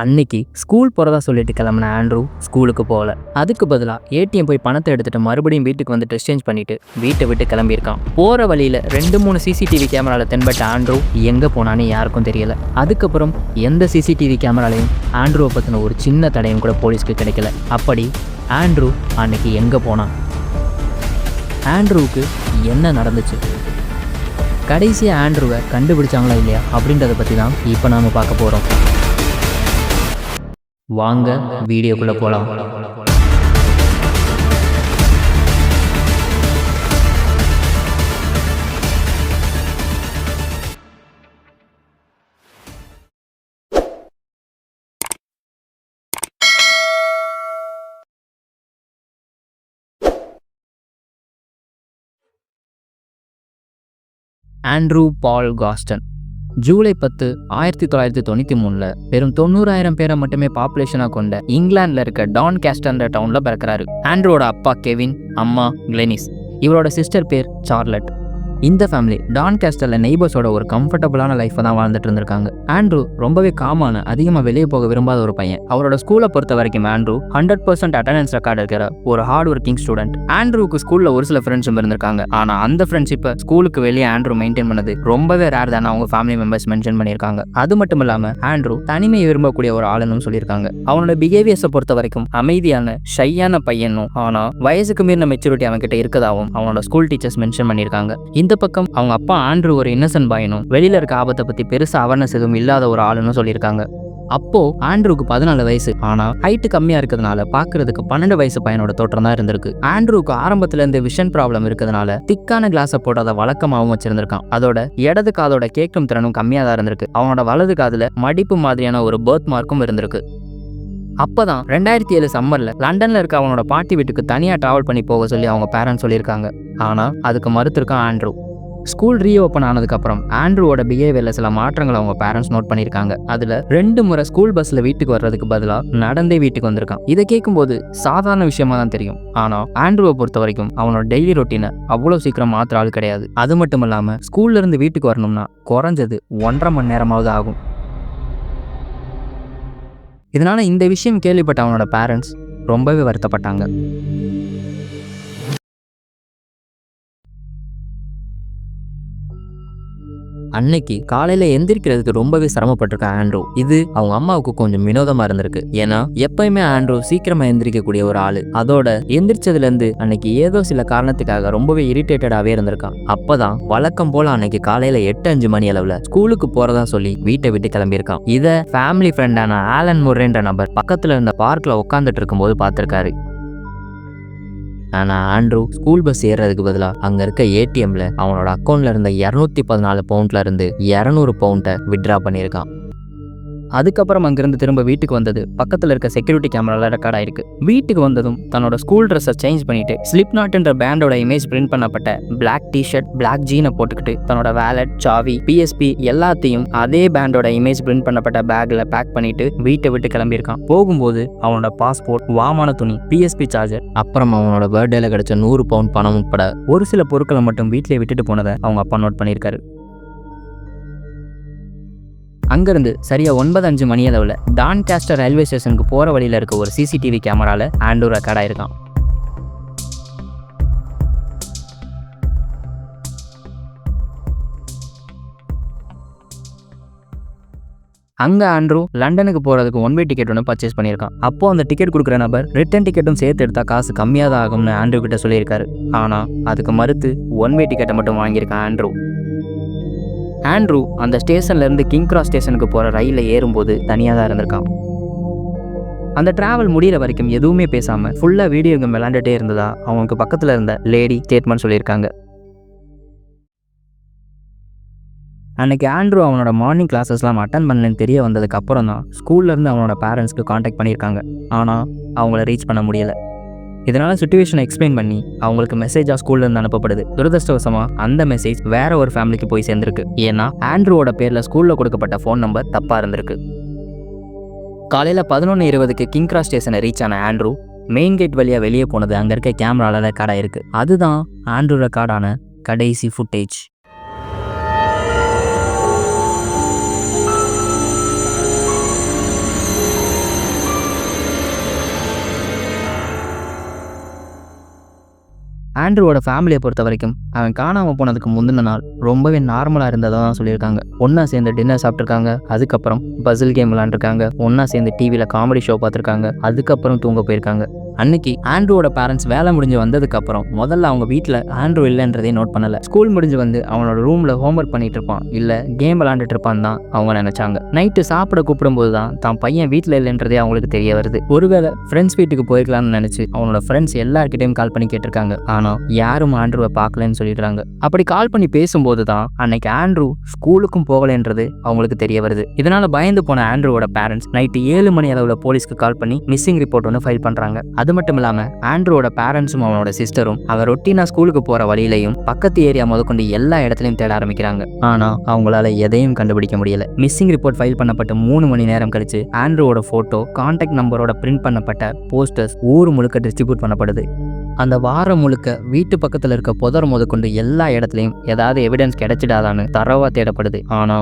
அன்னைக்கு ஸ்கூல் போகிறதா சொல்லிட்டு கிளம்பின ஆண்ட்ரூ ஸ்கூலுக்கு போகல. அதுக்கு பதிலாக ஏடிஎம் போய் பணத்தை எடுத்துட்டு மறுபடியும் வீட்டுக்கு வந்து ட்ரெஸ் சேஞ்ச் பண்ணிட்டு வீட்டை விட்டு கிளம்பியிருக்கான். போகிற வழியில் 2-3 சிசிடிவி கேமராவில் தென்பட்ட ஆண்ட்ரூ எங்கே போனான்னு யாருக்கும் தெரியல. அதுக்கப்புறம் எந்த சிசிடிவி கேமராலையும் ஆண்ட்ரூவை பற்றின ஒரு சின்ன தடயம் கூட போலீஸ்க்கு கிடைக்கல. அப்படி ஆண்ட்ரூ அன்னைக்கு எங்கே போனான்? ஆண்ட்ரூவுக்கு என்ன நடந்துச்சு? கடைசியாக ஆண்ட்ரூவை கண்டுபிடிச்சாங்களா இல்லையா அப்படின்றத பற்றி தான் இப்போ நாம் பார்க்க போகிறோம். வாங்க வீடியோக்குள்ள போலாம். ஆண்ட்ரூ பால் காஸ்டன் ஜூலை 10, 1993 வெறும் 90,000 பேரை மட்டுமே பாப்புலேஷனாக கொண்ட இங்கிலாண்டில் இருக்க டான்காஸ்டர் டவுனில் பிறக்கிறாரு. ஆண்ட்ரூவோட அப்பா கெவின், அம்மா கிளெனிஸ், இவரோட சிஸ்டர் பேர் சார்லட். இந்த ஃபேமிலி டான்காஸ்டரில் நெய்பர்ஸோட ஒரு கம்ஃபர்டபுளான லைஃப்பை தான் வாழ்ந்துட்டு இருந்திருக்காங்க. ஆண்ட்ரூ ரொம்பவே காமான, அதிகமாக வெளியே போக விரும்பாத ஒரு பையன். அவரோட ஸ்கூலை பொறுத்த வரைக்கும் ஆண்ட்ரூ 100% அட்டண்டன்ஸ் ரெக்கார்டு இருக்கிற ஒரு ஹார்ட் ஒர்க்கிங் ஸ்டூடெண்ட். ஆண்ட்ரூவுக்கு ஸ்கூலில் ஒரு சில ஃப்ரெண்ட்ஸும் இருந்திருக்காங்க. ஆனால் அந்த ஃப்ரெண்ட்ஷிப்பை ஸ்கூலுக்கு வெளியே ஆண்ட்ரூ மெயின்டைன் பண்ணது ரொம்பவே ரேர் தானே அவங்க ஃபேமிலி மெம்பர்ஸ் மென்ஷன் பண்ணியிருக்காங்க. அது மட்டும் இல்லாமல் ஆண்ட்ரூ தனிமையை விரும்பக்கூடிய ஒரு ஆளுன்னு சொல்லியிருக்காங்க. அவனோட பிஹேவியர்ஸை பொறுத்த வரைக்கும் அமைதியான ஷையான பையனும், ஆனால் வயசுக்கு மீறின மெச்சூரிட்டி அவன்கிட்ட இருக்கதாகவும் அவனோட ஸ்கூல் டீச்சர்ஸ் மென்ஷன் பண்ணியிருக்காங்க. இந்த பக்கம் அவங்க அப்பா ஆண்ட்ரூ ஒரு இன்னசென்ட் பையனும், வெளியில இருக்க ஆபத்தை பத்தி பெருசா அவேர்னஸ் எதுவும் இல்லாத ஒரு ஆளுன்னு சொல்லியிருக்காங்க. அப்போ ஆண்ட்ரூக்கு 14 வயசு. ஆனா ஹைட்டு கம்மியா இருக்கிறதுனால பாக்குறதுக்கு 12 வயசு பையனோட தோற்றம் தான் இருந்திருக்கு. ஆண்ட்ரூக்கு ஆரம்பத்துல இருந்து விஷன் ப்ராப்ளம் இருக்கிறதுனால திக்கான கிளாஸை போட்டு அதை வழக்கமாகவும் வச்சிருந்திருக்கான். அதோட இடது காதோட கேட்கும் திறனும் கம்மியா தான் இருந்திருக்கு. அவனோட வலது காதுல மடிப்பு மாதிரியான ஒரு பர்த் மார்க்கும் இருந்திருக்கு. அப்பதான் 2007 சம்மர்ல லண்டன்ல இருக்க அவனோட பாட்டி வீட்டுக்கு தனியா டிராவல் பண்ணி போக சொல்லி அவங்க பேரண்ட்ஸ் சொல்லியிருக்காங்க. ஆனா அதுக்கு மறுத்திருக்கான் ஆண்ட்ரூ. ஸ்கூல் ரீஓப்பன் ஆனதுக்கப்புறம் ஆண்ட்ரூவோட பிஹேவியர்ல சில மாற்றங்களை அவங்க பேரண்ட்ஸ் நோட் பண்ணியிருக்காங்க. அதுல 2 முறை ஸ்கூல் பஸ்ல வீட்டுக்கு வர்றதுக்கு பதிலாக நடந்தே வீட்டுக்கு வந்திருக்கான். இதை கேட்கும்போது சாதாரண விஷயமா தான் தெரியும். ஆனா ஆண்ட்ரூவை பொறுத்த வரைக்கும் அவனோட டெய்லி ரொட்டீனை அவ்வளோ சீக்கிரம் மாற்ற ஆள் கிடையாது. அது மட்டும் இல்லாம ஸ்கூல்ல இருந்து வீட்டுக்கு வரணும்னா குறைஞ்சது 1.5 மணி நேரமாவது ஆகும். இதனால இந்த விஷயம் கேள்விப்பட்ட அவனோட பேரண்ட்ஸ் ரொம்பவே வருத்தப்பட்டாங்க. அன்னைக்கு காலையில எந்திரிக்கிறதுக்கு ரொம்பவே சிரமப்பட்டிருக்க ஆண்ட்ரூ. இது அவங்க அம்மாவுக்கு கொஞ்சம் வினோதமா இருந்திருக்கு. ஏன்னா எப்பயுமே ஆண்ட்ரூ சீக்கிரமா எந்திரிக்கக்கூடிய ஒரு ஆளு. அதோட எந்திரிச்சதுல இருந்து அன்னைக்கு ஏதோ சில காரணத்துக்காக ரொம்பவே இரிட்டேட்டடாவே இருந்திருக்கான். அப்பதான் வழக்கம் போல அன்னைக்கு காலையில 8-5 மணி அளவுல ஸ்கூலுக்கு போறதா சொல்லி வீட்டை விட்டு கிளம்பியிருக்கான். இத ஃபேமிலி ஃப்ரெண்டான ஆலன் முர்ரேன்ற நபர் பக்கத்துல இருந்த பார்க்ல உட்காந்துட்டு இருக்கும்போது பார்த்திருக்காரு. ஆனால் ஆண்ட்ரூ ஸ்கூல் பஸ் ஏறுறதுக்கு பதிலாக அங்கே இருக்க ஏடிஎம்ல அவனோட அக்கௌண்ட்ல இருந்த 214 பவுண்ட்ல இருந்து 200 பவுண்டை வித்ட்ரா பண்ணியிருக்கான். அதுக்கப்புறம் அங்கிருந்து திரும்ப வீட்டுக்கு வந்தது பக்கத்தில் இருக்க செக்யூரிட்டி கேமரால ரெக்கார்ட் ஆயிருக்கு. வீட்டுக்கு வந்ததும் தன்னோட ஸ்கூல் ட்ரெஸ்ஸை சேஞ்ச் பண்ணிட்டு ஸ்லிப்நாட்ன்ற பேண்டோட இமேஜ் பிரிண்ட் பண்ணப்பட்ட பிளாக் டிஷர்ட், பிளாக் ஜீனை போட்டுக்கிட்டு தன்னோட வேலட், சாவி, பிஎஸ்பி எல்லாத்தையும் அதே பேண்டோட இமேஜ் பிரிண்ட் பண்ணப்பட்ட பேக்ல பேக் பண்ணிட்டு வீட்டை விட்டு கிளம்பியிருக்கான். போகும்போது அவனோட பாஸ்போர்ட், வாமான துணி, பிஎஸ்பி சார்ஜர், அப்புறம் அவனோட பர்த்டேல கிடைச்ச 100 பவுண்ட் பணம் உட்பட ஒரு சில பொருட்களை மட்டும் வீட்டிலே விட்டுட்டு போனதை அவங்க அப்பா நோட் பண்ணியிருக்காரு. அங்கிருந்து சரியா 9:05 மணி அளவில் டான்காஸ்டர் ரயில்வே ஸ்டேஷனுக்கு போற வழியில இருக்க ஒரு சிசிடிவி கேமரால ஆண்ட்ரூ ரெக்கார்ட் ஆயிருக்கான். அங்க ஆண்ட்ரூ லண்டனுக்கு போறதுக்கு 1 வே டிக்கெட் ஒன்று பர்ச்சேஸ் பண்ணியிருக்கான். அப்போ அந்த டிக்கெட் கொடுக்குற நபர் ரிட்டர்ன் டிக்கெட்டும் சேர்த்து எடுத்தா காசு கம்மியாக தான் ஆகும்னு ஆண்ட்ரூ கிட்ட சொல்லியிருக்காரு. ஆனா அதுக்கு மறுத்து 1 வே டிக்கெட்டை மட்டும் வாங்கியிருக்கான் ஆண்ட்ரூ. ஆண்ட்ரூ அந்த ஸ்டேஷன்ல இருந்து கிங் கிராஸ் ஸ்டேஷனுக்கு போற ரயில ஏறும்போது தனியாக தான் இருந்திருக்கான். அந்த டிராவல் முடிகிற வரைக்கும் எதுவுமே பேசாம ஃபுல்லா வீடியோ கேம் விளையாண்டுட்டே இருந்ததா அவனுக்கு பக்கத்துல இருந்த லேடி ஸ்டேட்மெண்ட் சொல்லியிருக்காங்க. அன்னைக்கு ஆண்ட்ரூ அவனோட மார்னிங் கிளாஸஸ்லாம் அட்டன் பண்ணலன்னு தெரிய வந்ததுக்கு அப்புறம் தான் ஸ்கூல்ல இருந்து அவனோட பேரண்ட்ஸ்க்கு கான்டாக்ட் பண்ணியிருக்காங்க. ஆனா அவங்கள ரீச் பண்ண முடியல. இதனால சிச்சுவேஷனை எக்ஸ்பிளைன் பண்ணி அவங்களுக்கு மெசேஜாக ஸ்கூல்ல இருந்து அனுப்பப்படுது. துரதிர்ஷ்டவசமா அந்த மெசேஜ் வேற ஒரு ஃபேமிலிக்கு போய் சேர்ந்திருக்கு. ஏன்னா ஆண்ட்ரூவோட பேர்ல ஸ்கூல்ல கொடுக்கப்பட்ட ஃபோன் நம்பர் தப்பா இருந்திருக்கு. காலையில 11:20க்கு கிங் கிராஸ் ஸ்டேஷனை ரீச் ஆன ஆண்ட்ரூ மெயின் கேட் வழியா வெளியே போனது அங்க இருக்க கேமரால ரெக்கார்ட் ஆயிருக்கு. அதுதான் ஆண்ட்ரூ ரெக்கார்டான கடைசி ஃபுட்டேஜ். ஆண்ட்ரூவோட ஃபேமிலியை பொறுத்த வரைக்கும் அவன் காணாமல் போனதுக்கு முந்தின நாள் ரொம்பவே நார்மலாக இருந்ததாக தான் சொல்லியிருக்காங்க. ஒன்றா சேர்ந்து டின்னர் சாப்பிட்ருக்காங்க, அதுக்கப்புறம் பசில் கேம் விளாண்டுருக்காங்க, ஒன்றா சேர்ந்து டிவியில் காமெடி ஷோ பார்த்துருக்காங்க, அதுக்கப்புறம் தூங்க போயிருக்காங்க. அன்னைக்கு ஆண்ட்ரூவோட பேரண்ட்ஸ் வேலை முடிஞ்சு வந்ததுக்கப்புறம் முதல்ல அவங்க வீட்டில் ஆண்ட்ரூ இல்லைன்றதே நோட் பண்ணலை. ஸ்கூல் முடிஞ்சு வந்து அவனோட ரூமில் ஹோம்ஒர்க் பண்ணிட்டு இருப்பான், இல்லை கேம் விளாண்டுட்டு இருப்பான் தான் அவங்க நினைச்சாங்க. நைட்டு சாப்பிட கூப்பிடும்போது தான் பையன் வீட்டில் இல்லைன்றதே அவங்களுக்கு தெரிய வருது. ஒருவேளை ஃப்ரெண்ட்ஸ் வீட்டுக்கு போயிருக்கலாம்னு நினைச்சு அவனோட ஃப்ரெண்ட்ஸ் எல்லார்கிட்டையும் கால் பண்ணி கேட்டிருக்காங்க. ஆனால் யாரும் ஆண்ட்ரூவை பார்க்கலன்னு சொல்லிடுறாங்க. அப்படி கால் பண்ணி பேசும்போது தான் அன்னைக்கு ஆண்ட்ரூ ஸ்கூலுக்கும் போகலைன்றது அவங்களுக்கு தெரிய வருது. இதனால பயந்து போன ஆண்ட்ரூவோட பேரண்ட்ஸ் நைட்டு 7 மணி அளவில் போலீஸ்க்கு கால் பண்ணி மிஸ்ஸிங் ரிப்போர்ட் ஒன்று ஃபைல் பண்ணுறாங்க. அது மட்டும் இல்லாம ஆண்ட்ரூவோட பேரண்ட்ஸும் அவனோட சிஸ்டரும் அவன் ரொட்டீனா ஸ்கூலுக்கு போற வழியிலையும் பக்கத்து ஏரியா முதற்கொண்டு எல்லா இடத்துலையும் தேட ஆரம்பிக்கிறாங்க. ஆனா அவங்களால எதையும் கண்டுபிடிக்க முடியல. மிஸ்ஸிங் ரிப்போர்ட் ஃபைல் பண்ணப்பட்ட 3 மணி நேரம் கழிச்சு ஆண்ட்ரூவோட போட்டோ, கான்டாக்ட் நம்பரோட பிரிண்ட் பண்ணப்பட்ட போஸ்டர்ஸ் ஊர் முழுக்க டிஸ்ட்ரிபியூட் பண்ணப்படுது. அந்த வாரம் முழுக்க வீட்டு பக்கத்துல இருக்க புதர் முதற்கொண்டு எல்லா இடத்துலையும் ஏதாவது எவிடன்ஸ் கிடைச்சிடாதான்னு தரவா தேடப்படுது. ஆனா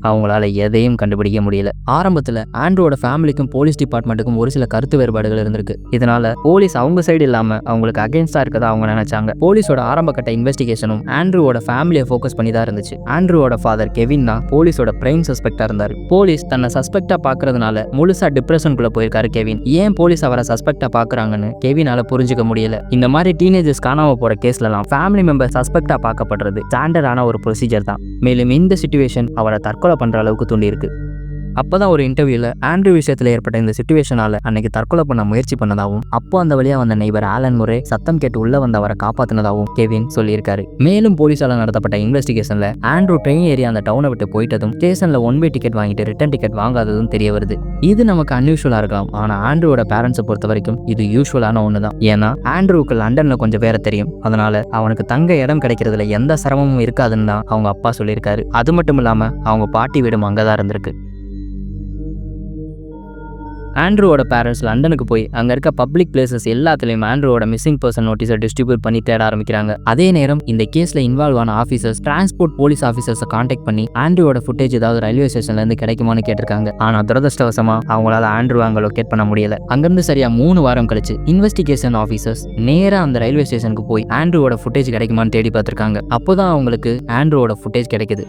அவங்களால எதையும் கண்டுபிடிக்க முடியல. ஆரம்பத்தில் ஆண்ட்ரூவோட ஃபேமிலிக்கும் போலீஸ் டிபார்ட்மெண்ட்டுக்கும் ஒரு சில கருத்து வேறுபாடுகள் இருந்திருக்கு. இதனால போலீஸ் அவங்க சைடு இல்லாம அவங்களுக்கு அகேன்ஸ்டா இருக்கதா அவங்க நினைச்சாங்க. போலீஸோட ஆரம்ப கட்ட இன்வெஸ்டிகேஷனும் ஆண்ட்ரூவோட ஃபேமிலியை ஃபோக்கஸ் பண்ணி தான் இருந்துச்சு. ஆண்ட்ரூவோட ஃபாதர் கெவின் தான் போலீஸோட பிரைம் சஸ்பெக்டா இருந்தாரு. போலீஸ் தன்னை சஸ்பெக்டா பாக்குறதுனால முழுசா டிப்ரெஷனுக்குள்ள போயிருக்காரு கெவின். ஏன் போலீஸ் அவரை சஸ்பெக்டா பாக்குறாங்கன்னு கெவினால புரிஞ்சுக்க முடியல. இந்த மாதிரி டீனேஜர்ஸ் காணாம போற கேஸ்லாம் ஃபேமிலி மெம்பர் சஸ்பெக்டா பார்க்கப்படுறது ஸ்டாண்டர்டான ஒரு ப்ரொசீஜர் தான். மேலும் இந்த சிச்சுவேஷன் அவரை தற்கொலை பண்ற அளவுக்கு தூண்டி இருக்கு. அப்பதான் ஒரு இன்டர்வியூல ஆண்ட்ரூ விஷயத்துல ஏற்பட்ட இந்த சிச்சுவேஷனால அன்னைக்கு தற்கொலை பண்ண முயற்சி பண்ணதாகவும், அப்போ அந்த வழியா வந்த நெய்பர் ஆலன் முரே சத்தம் கேட்டு உள்ள வந்து அவரை காப்பாத்தினதாகவும் கெவின் சொல்லியிருக்காரு. மேலும் போலீஸால நடத்தப்பட்ட இன்வெஸ்டிகேஷன்ல ஆண்ட்ரூ ட்ரெயின் ஏரியா அந்த டவுனை விட்டு போயிட்டதும் ஸ்டேஷன்ல 1 வே டிக்கெட் வாங்கிட்டு ரிட்டர்ன் டிக்கெட் வாங்காததும் தெரிய வருது. இது நமக்கு அன்யூஷுவலா இருக்கலாம், ஆனா ஆண்ட்ரூவோட பேரண்ட்ஸை பொறுத்த வரைக்கும் இது யூஷுவலான ஒண்ணுதான். ஏன்னா ஆண்ட்ரூவுக்கு லண்டன்ல கொஞ்சம் வேற தெரியும், அதனால அவனுக்கு தங்க இடம் கிடைக்கிறதுல எந்த சிரமமும் இருக்காதுன்னு தான் அவங்க அப்பா சொல்லியிருக்காரு. அது மட்டும் இல்லாம அவங்க பாட்டி வீடும் அங்கதான் இருந்திருக்கு. ஆண்ட்ரூவோட பேரண்ட்ஸ் லண்டனுக்கு போய் அங்கே இருக்க பப்ளிக் பிளேசஸ் எல்லாத்துலேயும் ஆண்ட்ரூவோட மிஸ்ஸிங் பர்சன் நோட்டீஸை டிஸ்ட்ரிபியூட் பண்ணி தேட ஆரம்பிக்கிறாங்க. அதே நேரம் இந்த கேஸில் இன்வால்வ் ஆன ஆஃபீஸர்ஸ் டிரான்ஸ்போர்ட் போலீஸ் ஆஃபீஸர்ஸை கான்டாக்ட் பண்ணி ஆண்ட்ரூவோட ஃபுட்டேஜ் ஏதாவது ரயில்வே ஸ்டேஷன்லேருந்து கிடைக்குமான்னு கேட்டிருக்காங்க. ஆனால் துரதிருஷ்டவசமாக அவங்களால ஆண்ட்ரூ அங்கே லொக்கேட் பண்ண முடியல. அங்கேருந்து சரியா 3 வாரம் கழிச்சு இன்வெஸ்டிகேஷன் ஆஃபீஸர்ஸ் நேராக அந்த ரயில்வே ஸ்டேஷனுக்கு போய் ஆண்ட்ரூவோட ஃபுட்டேஜ் கிடைக்குமான்னு தேடி பார்த்துருக்காங்க. அப்போதான் அவங்களுக்கு ஆண்ட்ரூவோட ஃபுட்டேஜ் கிடைக்குது.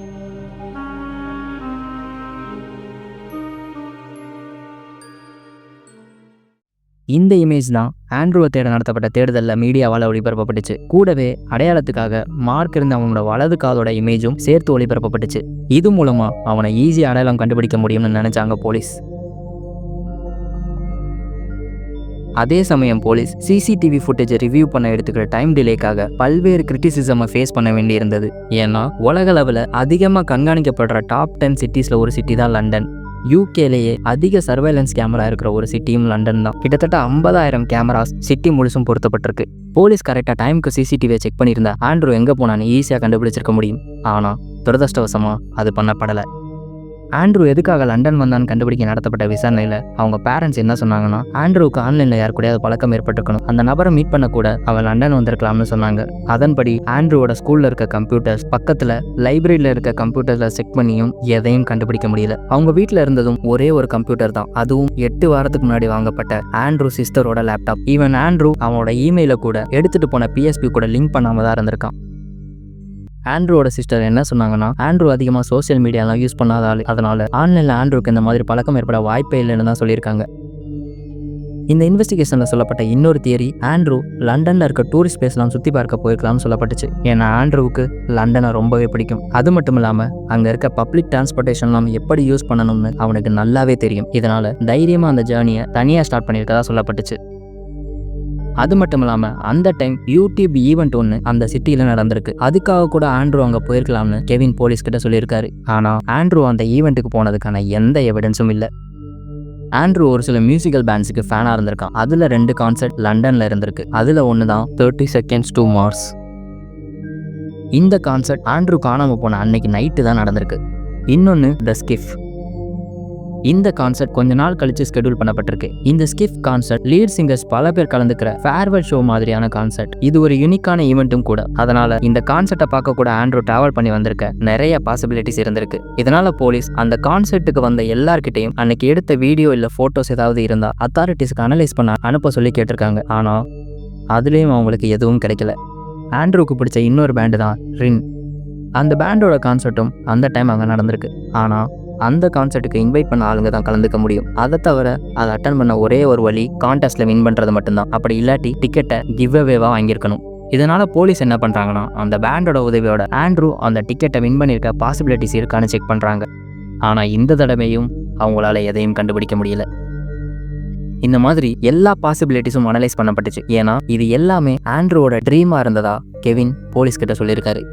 இந்த இமேஜ் தான் ஆண்ட்ரூவை தேட நடத்தப்பட்ட தேடுதலில் மீடியாவால் ஒளிபரப்பப்பட்டுச்சு. கூடவே அடையாளத்துக்காக மார்க் இருந்த அவனோட வலது காதோட இமேஜும் சேர்த்து ஒளிபரப்பப்பட்டுச்சு. இது மூலமா அவனை ஈஸியாக அடையாளம் கண்டுபிடிக்க முடியும்னு நினைச்சாங்க போலீஸ். அதே சமயம் போலீஸ் சிசிடிவி ஃபுட்டேஜை ரிவ்யூ பண்ண எடுத்துக்கிற டைம் டிலேக்காக பல்வேறு கிரிட்டிசிசமை ஃபேஸ் பண்ண வேண்டி இருந்தது. ஏன்னா உலக அளவில் அதிகமாக கண்காணிக்கப்படுற டாப் 10 சிட்டிஸில் ஒரு சிட்டி தான் லண்டன். யூகேலேயே அதிக சர்வைலன்ஸ் கேமரா இருக்கிற ஒரு சிட்டியும் லண்டன் தான். கிட்டத்தட்ட 50,000 கேமராஸ் சிட்டி முழுசும் பொருத்தப்பட்டிருக்கு. போலீஸ் கரெக்டாக டைமுக்கு சிசிடிவியை செக் பண்ணியிருந்தா ஆண்ட்ரூ எங்கே போனான்னு ஈஸியாக கண்டுபிடிச்சிருக்க முடியும். ஆனால் துரதிருஷ்டவசமாக அது பண்ணப்படலை. ஆண்ட்ரூ எதுக்காக லண்டன் வந்தான்னு கண்டுபிடிக்க நடத்தப்பட்ட விசாரணையில் அவங்க பேரண்ட்ஸ் என்ன சொன்னாங்கன்னா, ஆண்ட்ரூவுக்கு ஆன்லைனில் யார் கூடயாவது பழக்கம் ஏற்பட்டிருக்கணும், அந்த நபரை மீட் பண்ண கூட அவன் லண்டன் வந்திருக்கலாம்னு சொன்னாங்க. அதன்படி ஆண்ட்ரூவோட ஸ்கூலில் இருக்க கம்ப்யூட்டர்ஸ் பக்கத்தில் லைப்ரரியில் இருக்க கம்ப்யூட்டர்ஸில் செக் பண்ணியும் எதையும் கண்டுபிடிக்க முடியல. அவங்க வீட்டில் இருந்ததும் ஒரே ஒரு கம்ப்யூட்டர் தான், அதுவும் 8 வாரத்துக்கு முன்னாடி வாங்கப்பட்ட ஆண்ட்ரூ சிஸ்டரோட லேப்டாப். ஈவன் ஆண்ட்ரூ அவனோட இமெயிலை கூட எடுத்துகிட்டு போன PSP கூட லிங்க் பண்ணாமல் தான் இருந்திருக்கான். ஆண்ட்ரூவோட சிஸ்டர் என்ன சொன்னாங்கன்னா, ஆண்ட்ரூ அதிகமாக சோசியல் மீடியாலாம் யூஸ் பண்ணாத ஆள், அதனால ஆன்லைனில் ஆண்ட்ரூக்கு இந்த மாதிரி பழக்கம் ஏற்பட வாய்ப்பே இல்லைன்னு தான் சொல்லியிருக்காங்க. இந்த இன்வெஸ்டிகேஷனில் சொல்லப்பட்ட இன்னொரு தியரி, ஆண்ட்ரூ லண்டனில் இருக்க டூரிஸ்ட் பிளேஸ்லாம் சுற்றி பார்க்க போயிருக்கலாம்னு சொல்லப்பட்டுச்சு. ஏன்னா ஆண்ட்ரூவுக்கு லண்டனை ரொம்பவே பிடிக்கும். அது மட்டும் இல்லாமல் அங்கே இருக்க பப்ளிக் டிரான்ஸ்போர்ட்டேஷன்லாம் எப்படி யூஸ் பண்ணணும்னு அவனுக்கு நல்லாவே தெரியும். இதனால தைரியமாக அந்த ஜேர்னியை தனியாக ஸ்டார்ட் பண்ணியிருக்கதா சொல்லப்பட்டுச்சு. அது மட்டும் இல்லாமல் அந்த டைம் யூடியூப் ஈவெண்ட் ஒன்று அந்த சிட்டியில் நடந்திருக்கு. அதுக்காக கூட ஆண்ட்ரூ அங்கே போயிருக்கலாம்னு கெவின் போலீஸ் கிட்ட சொல்லியிருக்காரு. ஆனால் ஆண்ட்ரூ அந்த ஈவெண்ட்டுக்கு போனதுக்கான எந்த எவிடன்ஸும் இல்லை. ஆண்ட்ரூ ஒரு சில மியூசிக்கல் பேண்ட்ஸுக்கு ஃபேனாக இருந்திருக்கான். அதில் 2 கான்சர்ட் லண்டனில் இருந்திருக்கு. அதில் ஒன்று தான் 30 Seconds to Mars. இந்த கான்சர்ட் ஆண்ட்ரூ காணாமல் போன அன்னைக்கு நைட்டு தான் நடந்திருக்கு. இன்னொன்று த ஸ்கிஃப். இந்த கான்சர்ட் கொஞ்ச நாள் கழிச்சு ஸ்கெடியூல் பண்ணப்பட்டிருக்கு. இந்த ஸ்கிஃப் கான்சர்ட் லீட் சிங்கர்ஸ் பல பேர் கலந்துக்கிற ஃபேர்வெல் ஷோ மாதிரியான கான்சர்ட். இது ஒரு யூனிக்கான ஈவெண்ட்டும் கூட. அதனால இந்த கான்சர்ட்டை பார்க்க கூட ஆண்ட்ரூ டிராவல் பண்ணி வந்திருக்க நிறைய பாசிபிலிட்டிஸ் இருந்திருக்கு. இதனால போலீஸ் அந்த கான்சர்ட்டுக்கு வந்த எல்லார்கிட்டையும் அன்னைக்கு எடுத்த வீடியோ இல்லை ஃபோட்டோஸ் ஏதாவது இருந்தால் அத்தாரிட்டிஸ்க்கு அனலைஸ் பண்ண அனுப்ப சொல்லி கேட்டிருக்காங்க. ஆனால் அதுலேயும் அவங்களுக்கு எதுவும் கிடைக்கல. ஆண்ட்ரூக்கு பிடிச்ச இன்னொரு பேண்டு தான் ரின். அந்த பேண்டோட கான்சர்ட்டும் அந்த டைம் அங்கே நடந்திருக்கு. ஆனால் அந்த கான்சர்ட்டுக்கு இன்வைட் பண்ண ஆளுங்க தான் கலந்துக்க முடியும். அதை தவிர அதை அட்டன் பண்ண ஒரே ஒரு வழி கான்டெஸ்ட்டில் வின் பண்ணுறது மட்டும்தான். அப்படி இல்லாட்டி டிக்கெட்டை கிவ் அவேவாக வாங்கியிருக்கணும். இதனால் போலீஸ் என்ன பண்ணுறாங்கன்னா, அந்த பேண்டோட உதவியோட ஆண்ட்ரூ அந்த டிக்கெட்டை வின் பண்ணியிருக்க பாசிபிலிட்டிஸ் இருக்கான்னு செக் பண்ணுறாங்க. ஆனால் இந்த தடவையும் அவங்களால எதையும் கண்டுபிடிக்க முடியல. இந்த மாதிரி எல்லா பாசிபிலிட்டிஸும் அனலைஸ் பண்ணப்பட்டுச்சு. ஏன்னா இது எல்லாமே ஆண்ட்ரூவோட ட்ரீமாக இருந்ததா கெவின் போலீஸ்கிட்ட சொல்லியிருக்காரு.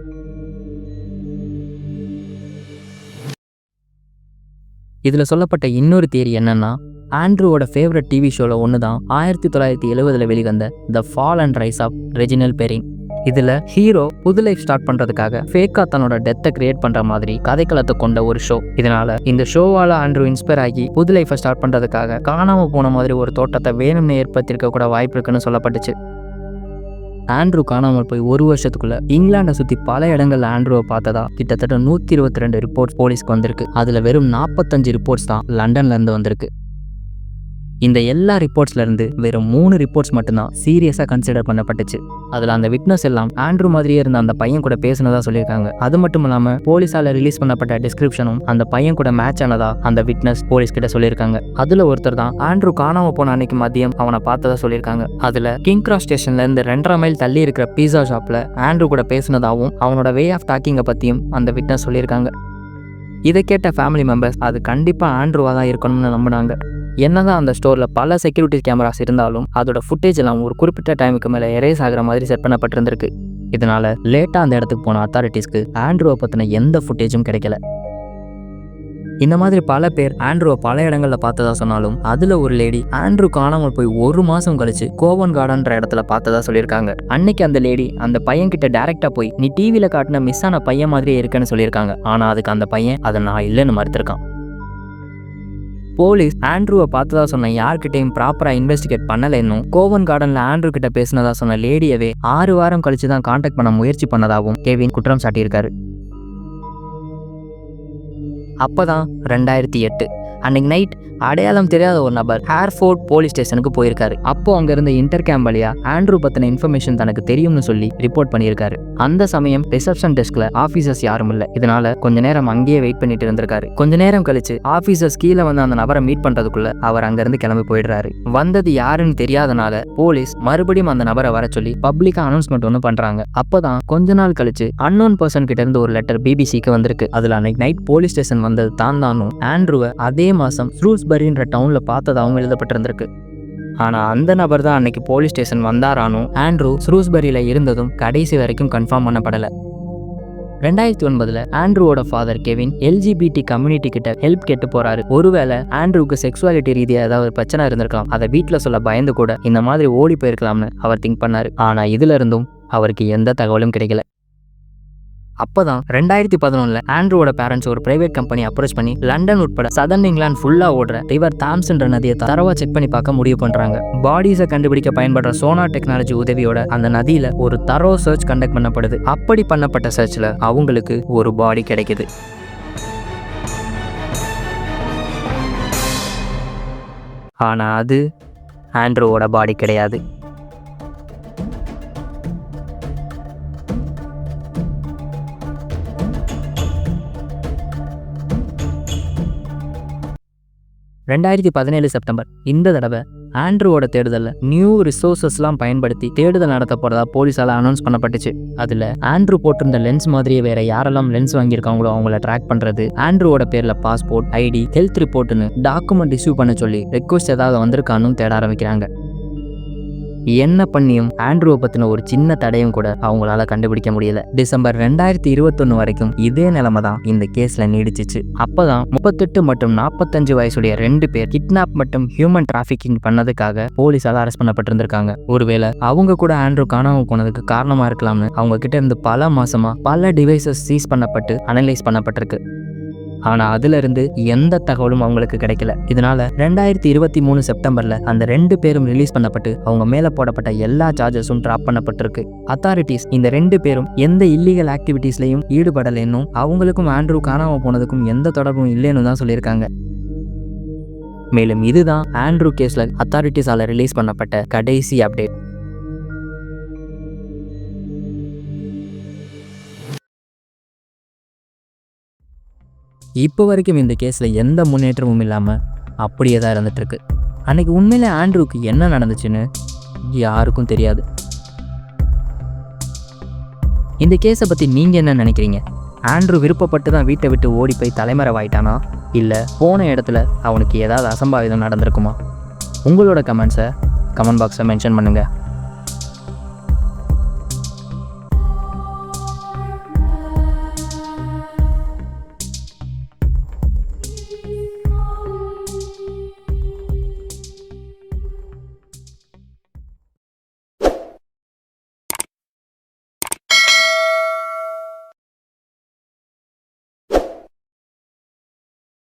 இதில் சொல்லப்பட்ட இன்னொரு தியரி என்னன்னா, ஆண்ட்ரூவோட ஃபேவரட் டிவி ஷோவில் ஒன்று தான் 1970 வெளிவந்த the fall and rise of Reginald Perrin. இதில் ஹீரோ புது லைஃப் ஸ்டார்ட் பண்ணுறதுக்காக ஃபேக்காக தன்னோட டெத்தை கிரியேட் பண்ணுற மாதிரி கதைக்களத்தை கொண்ட ஒரு ஷோ. இதனால் இந்த ஷோவால் ஆண்ட்ரூ இன்ஸ்பயர் ஆகி புது லைஃப்பை ஸ்டார்ட் பண்ணுறதுக்காக காணாமல் போன மாதிரி ஒரு தோட்டத்தை வேணும்னு ஏற்படுத்தியிருக்க கூட வாய்ப்பு இருக்குன்னு சொல்லப்பட்டுச்சு. ஆண்ட்ரூ காணாமல் போய் ஒரு வருஷத்துக்குள்ள இங்கிலாண்டை சுற்றி பல இடங்களில் ஆண்ட்ரூவை பார்த்ததா கிட்டத்தட்ட 122 ரிப்போர்ட்ஸ் போலீஸ்க்கு வந்திருக்கு. அதில் வெறும் 45 ரிப்போர்ட்ஸ் தான் லண்டன்லேருந்து வந்திருக்கு. இந்த எல்லா ரிப்போர்ட்ஸ்லேருந்து வெறும் 3 ரிப்போர்ட்ஸ் மட்டும்தான் சீரியஸாக கன்சிடர் பண்ணப்பட்டுச்சு. அதில் அந்த விட்னஸ் எல்லாம் ஆண்ட்ரூ மாதிரியே இருந்த அந்த பையன் கூட பேசினதா சொல்லியிருக்காங்க. அது மட்டும் இல்லாமல் போலீஸால் ரிலீஸ் பண்ணப்பட்ட டிஸ்கிரிப்ஷனும் அந்த பையன் கூட மேட்ச் ஆனதா அந்த விட்னஸ் போலீஸ் கிட்ட சொல்லியிருக்காங்க. அதில் ஒருத்தர் தான் ஆண்ட்ரூ காணாமல் போன அன்னைக்கு மதியம் அவனை பார்த்ததா சொல்லியிருக்காங்க. அதில் கிங் கிராஸ் ஸ்டேஷன்லேருந்து 2.5 மைல் தள்ளி இருக்கிற பீஸா ஷாப்பில் ஆண்ட்ரூ கூட பேசினதாகவும் அவனோட வே ஆஃப் டாக்கிங்கை பற்றியும் அந்த விட்னஸ் சொல்லியிருக்காங்க. இதை கேட்ட ஃபேமிலி மெம்பர்ஸ் அது கண்டிப்பாக ஆண்ட்ரூவாக தான் இருக்கணும்னு நம்பினாங்க. என்னதான் அந்த ஸ்டோரில் பல செக்யூரிட்டி கேமராஸ் இருந்தாலும் அதோட ஃபுட்டேஜ் எல்லாம் ஒரு குறிப்பிட்ட டைமுக்கு மேலே எரேஸ் ஆகிற மாதிரி செட் பண்ணப்பட்டிருந்திருக்கு. இதனால லேட்டாக அந்த இடத்துக்கு போன அத்தாரிட்டிஸ்க்கு ஆண்ட்ரூவை பற்றின எந்த ஃபுட்டேஜும் கிடைக்கல. இந்த மாதிரி பல பேர் ஆண்ட்ரூவை பல இடங்களில் பார்த்ததா சொன்னாலும் அதில் ஒரு லேடி ஆண்ட்ரூ காணாமல் போய் 1 மாதம் கழிச்சு கோவன் கார்டன்ற இடத்துல பார்த்ததா சொல்லியிருக்காங்க. அன்னைக்கு அந்த லேடி அந்த பையன் கிட்ட டைரெக்டாக போய் நீ டிவியில் காட்டின மிஸ் ஆன பையன் மாதிரியே இருக்குன்னு சொல்லியிருக்காங்க. ஆனால் அதுக்கு அந்த பையன் அதை நான் இல்லைன்னு மறுத்திருக்கான். போலீஸ் ஆண்ட்ரூவை பார்த்ததா சொன்ன யார்கிட்டையும் ப்ராப்பராக இன்வெஸ்டிகேட் பண்ணலைன்னும் கோவன் கார்டனில் ஆண்ட்ரூ கிட்ட பேசினதா சொன்ன லேடியவே 6 வாரம் கழிச்சு தான் கான்டாக்ட் பண்ண முயற்சி பண்ணதாகவும் கெவின் குற்றம் சாட்டியிருக்காரு. அப்போதான் 2008 அன்னைக்கு நைட் அடையாளம் தெரியாத ஒரு நபர் ஹேர்ஃபோர்ட் போலீஸ் ஸ்டேஷனுக்கு போயிருக்காரு. அப்போ அங்க இருந்த இன்டர்கேம் வழியா ஆண்ட்ரூ பத்தின இன்ஃபர்மேஷன் தனக்கு தெரியும்னு சொல்லி ரிப்போர்ட் பண்ணியிருக்காரு. அந்த சமயம் ரிசப்ஷன் டெஸ்க்ல ஆபீசர்ஸ் யாரும் இல்லை. இதனால கொஞ்ச நேரம் அங்கேயே வெயிட் பண்ணிட்டு இருந்திருக்காரு. கொஞ்ச நேரம் கழிச்சு ஆபீசர்ஸ் கீழே வந்து அந்த நபரை மீட் பண்றதுக்குள்ள அவர் அங்கிருந்து கிளம்பி போயிடுறாரு. வந்தது யாருன்னு தெரியாதனால போலீஸ் மறுபடியும் அந்த நபரை வர சொல்லி பப்ளிக்கா அனௌன்ஸ்மெண்ட் ஒன்று பண்றாங்க. அப்பதான் கொஞ்ச நாள் கழிச்சு அன்னோன் பர்சன் கிட்ட இருந்து ஒரு லெட்டர் பிபிசிக்கு வந்திருக்கு. அதுல அன்னைக்கு நைட் போலீஸ் ஸ்டேஷன் வந்தது தானும் ஆண்ட்ரூவை அதே மாசம் ஸ்ரூஸ்பரின்ற டவுன்ல பார்த்ததாகவும் எழுதப்பட்டிருந்திருக்கு. ஆனா அந்த நபர் தான் அன்னைக்கு போலீஸ் ஸ்டேஷன் வந்தாரானும் ஆண்ட்ரூ ஸ்ரூஸ்பரியில இருந்ததும் கடைசி வரைக்கும் கன்ஃபார்ம் பண்ணப்படல. 2009 ஆண்ட்ரூவோட ஃபாதர் கெவின் எல்ஜிபிடி கம்யூனிட்டி கிட்ட ஹெல்ப் கேட்டு போறாரு. ஒருவேளை ஆண்ட்ரூக்கு செக்ஸுவாலிட்டி ரீதியா ஏதாவது பிரச்சனை இருந்திருக்கலாம், அதை வீட்டில் சொல்ல பயந்து கூட இந்த மாதிரி ஓடி போயிருக்கலாம்னு அவர் திங்க் பண்ணாரு. ஆனா இதுல இருந்தும் அவருக்கு எந்த தகவலும் கிடைக்கல. அப்பதான் 2011 ஆண்ட்ரூவோட பேரண்ட்ஸ் ஒரு பிரைவேட் கம்பெனி அப்ரோச் பண்ணி லண்டன் உட்பட சதர்ன் இங்கிலாந்து ஃபுல்லா ஓடுற ரிவர் தாம்ஸ்ன்ற நதியை தரவா செக் பண்ணி பார்க்க முடிவு பண்றாங்க. பாடிஸை கண்டுபிடிக்க பயன்படுற சோனார் டெக்னாலஜி உதவியோட அந்த நதியில ஒரு தரோ சர்ச் கண்டக்ட் பண்ணப்படுது. அப்படி பண்ணப்பட்ட சர்ச்ல அவங்களுக்கு ஒரு பாடி கிடைக்குது. ஆனா அது ஆண்ட்ரூவோட பாடி கிடையாது. செப்டம்பர் 2017 இந்த தடவை ஆண்ட்ரூவோட தேடுதலில் நியூ ரிசோர்ஸஸ்லாம் பயன்படுத்தி தேடுதல் நடத்த போறதா போலீஸால அனௌன்ஸ் பண்ணப்பட்டுச்சு. அதுல ஆண்ட்ரூ போட்டிருந்த லென்ஸ் மாதிரியே வேற யாரெல்லாம் லென்ஸ் வாங்கியிருக்காங்களோ அவங்கள ட்ராக் பண்றது, ஆண்ட்ரூவோட பேர்ல பாஸ்போர்ட், ஐடி, ஹெல்த் ரிப்போர்ட்னு டாக்குமெண்ட் இஷ்யூ பண்ண சொல்லி ரெக்வஸ்ட் ஏதாவது வந்திருக்கான்னு தேட ஆரம்பிக்கிறாங்க. என்ன பண்ணியும் ஆண்ட்ரூவை பத்தின ஒரு சின்ன தடையும் கூட அவங்களால கண்டுபிடிக்க முடியல. டிசம்பர் 2021 வரைக்கும் இதே நிலைமை தான் இந்த கேஸ்ல நீடிச்சிச்சு. அப்பதான் 38 மற்றும் 45 வயசுடைய 2 பேர் கிட்னாப் மற்றும் ஹியூமன் டிராபிகிங் பண்ணதுக்காக போலீஸால அரெஸ்ட் பண்ணப்பட்டிருந்திருக்காங்க. ஒருவேளை அவங்க கூட ஆண்ட்ரூ காணாம போனதுக்கு காரணமா இருக்கலாம்னு அவங்க கிட்ட இருந்து பல மாசமா பல டிவைசஸ் சீஸ் பண்ணப்பட்டு அனலைஸ் பண்ணப்பட்டிருக்கு. ஆனா அதுல இருந்து எந்த தகவலும் அவங்களுக்கு கிடைக்கல. இதனால 2023 செப்டம்பர்ல அந்த 2 பேரும் ரிலீஸ் பண்ணப்பட்டு அவங்க மேல போடப்பட்ட எல்லா சார்ஜஸும் டிராப் பண்ணப்பட்டிருக்கு. அத்தாரிட்டிஸ் இந்த 2 பேரும் எந்த இல்லீகல் ஆக்டிவிட்டீஸ்லயும் ஈடுபடலைன்னும் அவங்களுக்கும் ஆண்ட்ரூ காணாம போனதுக்கும் எந்த தொடர்பும் இல்லைன்னு தான் சொல்லியிருக்காங்க. மேலும் இதுதான் ஆண்ட்ரூ கேஸ்ல அத்தாரிட்டிஸால ரிலீஸ் பண்ணப்பட்ட கடைசி அப்டேட். இப்போ வரைக்கும் இந்த கேஸில் எந்த முன்னேற்றமும் இல்லாமல் அப்படியே தான் இருந்துகிட்ருக்கு. அன்றைக்கி உண்மையிலே ஆண்ட்ரூவுக்கு என்ன நடந்துச்சுன்னு யாருக்கும் தெரியாது. இந்த கேஸை பற்றி நீங்கள் என்ன நினைக்கிறீங்க? ஆண்ட்ரூ விருப்பப்பட்டு தான் வீட்டை விட்டு ஓடி போய் தலைமறைவாயிட்டானா, இல்லை போன இடத்துல அவனுக்கு ஏதாவது அசம்பாவிதம் நடந்திருக்குமா? உங்களோட கமெண்ட்ஸை கமெண்ட் பாக்ஸில் மென்ஷன் பண்ணுங்கள்.